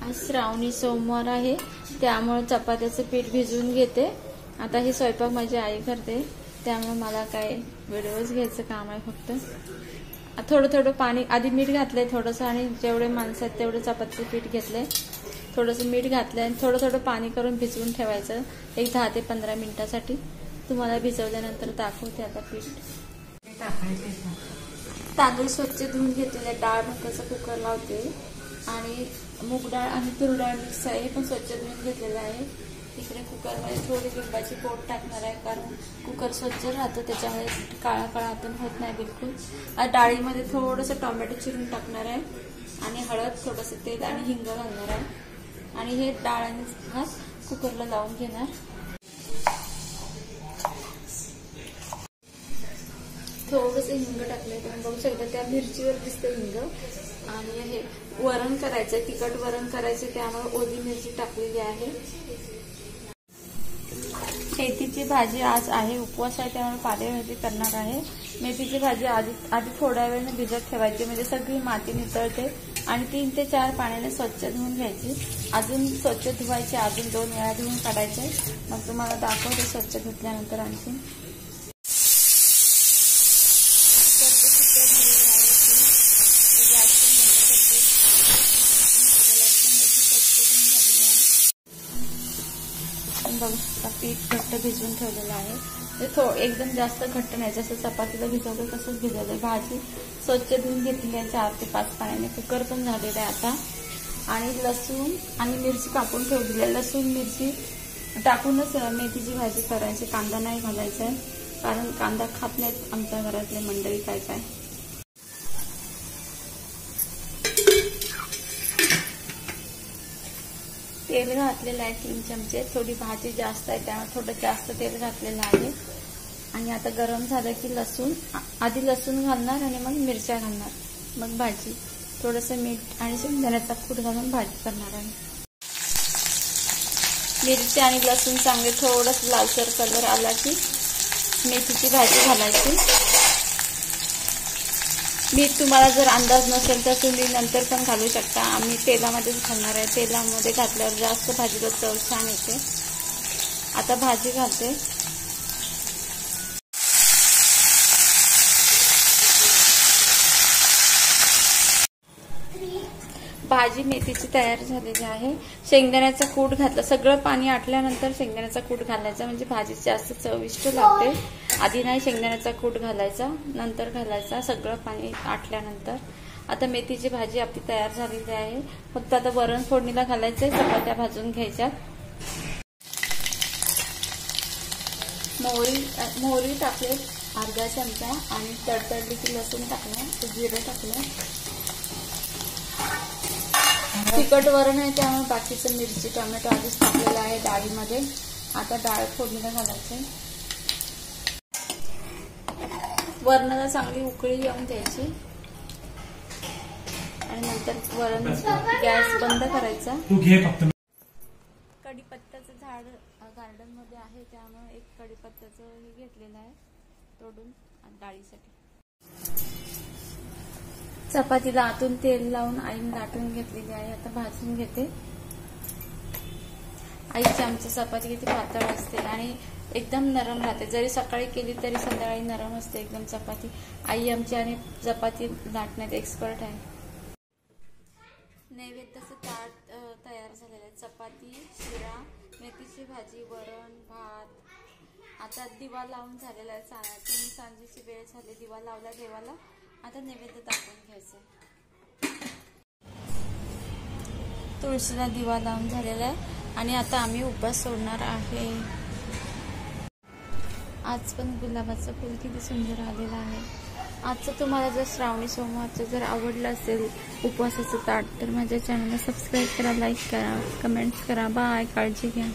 आज श्रावणी सोमवार आहे, त्यामुळे चपात्याचं पीठ भिजवून घेते। आता हे स्वयंपाक माझी आई करते, त्यामुळे मला काय व्हिडिओज घ्यायचं काम आहे फक्त। थोडं पाणी, आधी मीठ घातलंय थोडंसं, आणि जेवढे माणसं आहेत तेवढे चपातीचं पीठ घेतलंय, थोडंसं मीठ घातलंय आणि थोडं पाणी करून भिजवून ठेवायचं एक 10 ते 15 मिनिटासाठी। तुम्हाला भिजवल्यानंतर दाखवते आता पीठ। तांदूळ स्वच्छ धुवून घेतलेले, डाळ भाताचा कुकर लावते आणि मूग डाळ आणि तूर डाळ मिक्स आहे, पण स्वच्छ धुवून घेतलेलं आहे। इकडे कुकरमध्ये थोडी लिंबाची पोट टाकणार आहे, कारण कुकर स्वच्छ राहतं, त्याच्यामुळे काळा हातून होत नाही बिलकुल। डाळीमध्ये थोडंसं टोमॅटो चिरून टाकणार आहे आणि हळद, थोडंसं तेल आणि हिंग घालणार आहे आणि हे डाळ आणि भात कुकरला लावून घेणार। थोडंसं हिंग टाकलंय, तुम्ही बघू शकता त्या मिरचीवर दिसतं हिंग। आणि हे वरण करायचंय, तिखट वरण करायचं, त्यामुळे ओली मिरची टाकलेली आहे। मेथीची भाजी आज आहे, उपवास आहे, त्यामुळे पालेभाजी करणार आहे। मेथीची भाजी आधी थोड्या वेळाने भिजत ठेवायची, म्हणजे सगळी माती नितळते आणि 3 ते 4 पाण्याने स्वच्छ धुवून घ्यायची। अजून स्वच्छ धुवायची, अजून 2 वेळा धुवून काढायचे। मग तुम्हाला दाखवते स्वच्छ धुतल्यानंतर आणखी। पीठ घट्ट भिजवून ठेवलेलं आहे, ते एकदम जास्त घट्ट नाही, जसं चपातीला भिजवलं तसंच भिजवलंय। भाजी स्वच्छ धुवून घेतली आहे 4 ते 5 पाण्याने, कुकर पण झालेलं आहे आता। आणि लसूण आणि मिरची कापून ठेवलेली आहे, लसूण मिरची टाकूनच मेथीची भाजी करायची, कांदा नाही घालायचा आहे, कारण कांदा खात नाहीत आमच्या घरातले मंडळी काय। तेल घातलेलं आहे 3 चमचे, थोडी भाजी जास्त आहे त्यामुळे थोडं जास्त तेल घातलेलं आहे। आणि आता गरम झालं की आधी लसूण घालणार आणि मग मिरच्या घालणार, मग भाजी, थोडंसं मीठ आणि शेंगदाण्याचा कूट घालून भाजी करणार आहे। मिरची आणि लसूण चांगले थोडंसं लालसर कलर आला की मेथीची भाजी घालायची। मीठ तुम्हाला जर अंदाज नसेल तर तुम्ही नंतर पण घालू शकता, आम्ही तेलामध्येच घालणार आहे, तेलामध्ये घातल्यावर जास्त भाजीला चव छान येते। आता भाजी घालते, भाजी मेथीची तयार झालेली आहे। शेंगदाण्याचा कूट घातला, सगळं पाणी आटल्यानंतर शेंगदाण्याचा कूट घालायचा, म्हणजे भाजी जास्त चविष्ट लागते। आधी नाही शेंगदाण्याचा कूट घालायचा, नंतर घालायचा, सगळं पाणी आटल्यानंतर। आता मेथीची भाजी आपली तयार झालेली आहे, फक्त आता वरण फोडणीला घालायचंय, चपात्या भाजून घ्यायच्या। मोहरी टाकले अर्धा चमचा आणि तडतडली की लसूण टाकलं, जिरं टाकलं। तिखट वरण आहे त्यामुळे बाकीचं मिरची टोमॅटो आधीच टाकलेलं आहे डाळीमध्ये। आता डाळ फोडणीला घालायचे, वरणाला चांगली उकळी येऊन द्यायची आणि नंतर वरण गॅस बंद करायचा। कढीपत्त्याचं झाड गार्डन मध्ये आहे, त्यामुळे एक कढीपत्त्याचं हे घेतलेलं आहे तोडून डाळीसाठी। चपातीला आतून तेल लावून आईने लाटून घेतलेली आहे, आता भाजून घेते। आईची आमची चपाती किती पातळ असते आणि एकदम नरम राहते, जरी सकाळी केली तरी संध्याकाळी नरम असते एकदम चपाती। आई आमची आणि चपाती लाटण्यात एक्सपर्ट आहे। नैवेद्याचं ताट तयार झालेलं आहे, चपाती, शिरा, मेथीची भाजी, वरण, भात। आता दिवा लावून झालेला आहे, सांजेची वेळ झाली, दिवा लावला देवाला, आता नैवेद्य दाखवून घ्यायचं। तुळशीला दिवा लावून झालेला आहे आणि आता आम्ही उपवास सोडणार आहे। आज पण गुलाबाचं फूल किती सुंदर आलेलं आहे। आजचं तुम्हाला जर श्रावणी सोमवारचं जर आवडलं असेल उपवासाचं ताट, तर माझ्या चॅनलला सबस्क्राईब करा, लाईक करा, कमेंट्स करा। बाय, काळजी घ्या।